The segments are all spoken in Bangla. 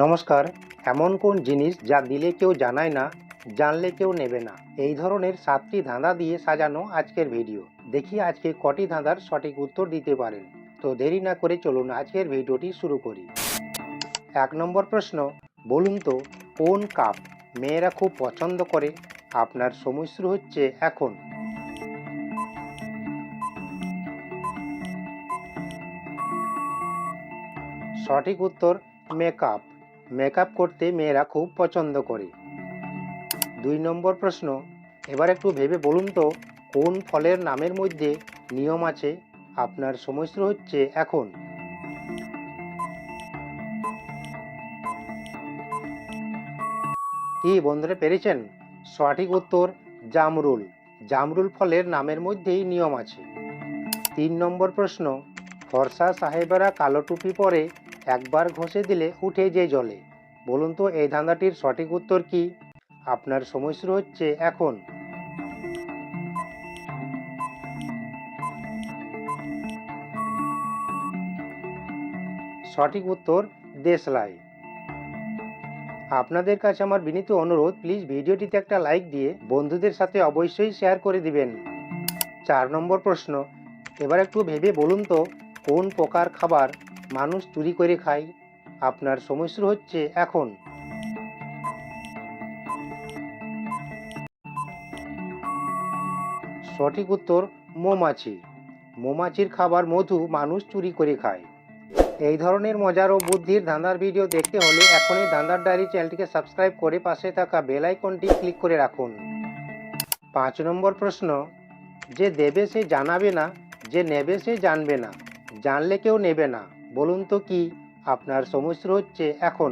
নমস্কার। এমন কোন জিনিস যা দিলে কেউ জানায় না, জানলে কেউ নেবে না? এই ধরনের 7টি ধাঁধা দিয়ে সাজানো আজকের ভিডিও। দেখি আজকে কটি ধাঁধার সঠিক উত্তর দিতে পারেন। তো দেরি না করে চলুন আজকের ভিডিওটি শুরু করি। 1 নম্বর প্রশ্ন, বলুন তো কোন কাপ মেয়েরা খুব পছন্দ করে? আপনার সময় শুরু হচ্ছে এখন। সঠিক উত্তর মেকআপ। মেকআপ করতে মেয়েরা খুব পছন্দ করে। 2 নম্বর প্রশ্ন, এবার একটু ভেবে বলুন তো কোন ফলের নামের মধ্যে নিয়ম আছে? আপনার সময় শুরু হচ্ছে এখন। কি বন্ধুরা পেরেছেন? সঠিক উত্তর জামরুল। জামরুল ফলের নামের মধ্যেই নিয়ম আছে। 3 নম্বর প্রশ্ন, ফর্সা সাহেবেরা কালো টুপি পরে একবার ঘষে দিলে উঠে যে জলে। বলুন তো এই ধাঁধাটির সঠিক উত্তর কি? আপনার সময় শুরু হচ্ছে এখন। সঠিক উত্তর দেশলাই। আপনাদের কাছে আমার বিনীত অনুরোধ, প্লিজ ভিডিওটিতে একটা লাইক দিয়ে বন্ধুদের সাথে অবশ্যই শেয়ার করে দিবেন। 4 নম্বর প্রশ্ন, এবার একটু ভেবে বলুন তো কোন প্রকার খাবার মানুষ চুরি করে খায়? আপনার সময় শুরু হচ্ছে এখন। সঠিক উত্তর মৌমাছি। মৌমাছির খাবার মধু মানুষ চুরি করে খায়। এই ধরনের মজার ও বুদ্ধির ধাঁধার ভিডিও দেখতে হলে এখনই ধাঁধার ডায়েরি চ্যানেলটিকে সাবস্ক্রাইব করে পাশে থাকা বেল আইকনটি ক্লিক করে রাখুন। 5 নম্বর প্রশ্ন, যে দেবে সে জানাবে না, যে নেবে সে জানবে না, জানলে কেউ নেবে না। বলুন তো কি? আপনার সময় শুরু হচ্ছে এখন।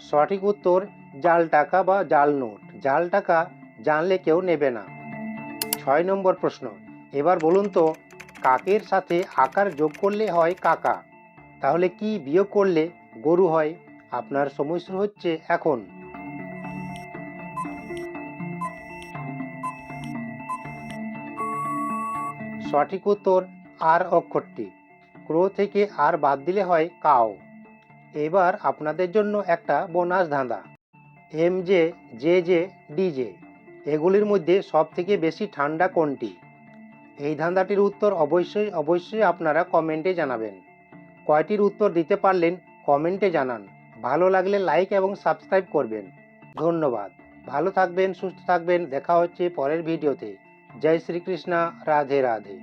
সঠিক উত্তর জাল টাকা বা জাল নোট। জাল টাকা জানলে কেউ নেবে না। 6 নম্বর প্রশ্ন, এবার বলুন তো কাকের সাথে আকার যোগ করলে হয় কাকা, তাহলে কি বিয়োগ করলে গরু হয়? আপনার সময় শুরু হচ্ছে এখন। সঠিক উত্তর আর অক্ষরটি। ক্রো থেকে আর বাদ দিলে হয় কাও। এবার আপনাদের জন্য একটা বোনাস ধাঁধা। এমজে, জে ডিজে, এগুলির মধ্যে সব থেকে বেশি ঠান্ডা কোনটি? এই ধাঁধাটির উত্তর অবশ্যই আপনারা কমেন্টে জানাবেন। কয়টির উত্তর দিতে পারলেন কমেন্টে জানান। ভালো লাগলে লাইক এবং সাবস্ক্রাইব করবেন। ধন্যবাদ। ভালো থাকবেন, সুস্থ থাকবেন। দেখা হচ্ছে পরের ভিডিওতে। জয় শ্রীকৃষ্ণ। রাধে রাধে।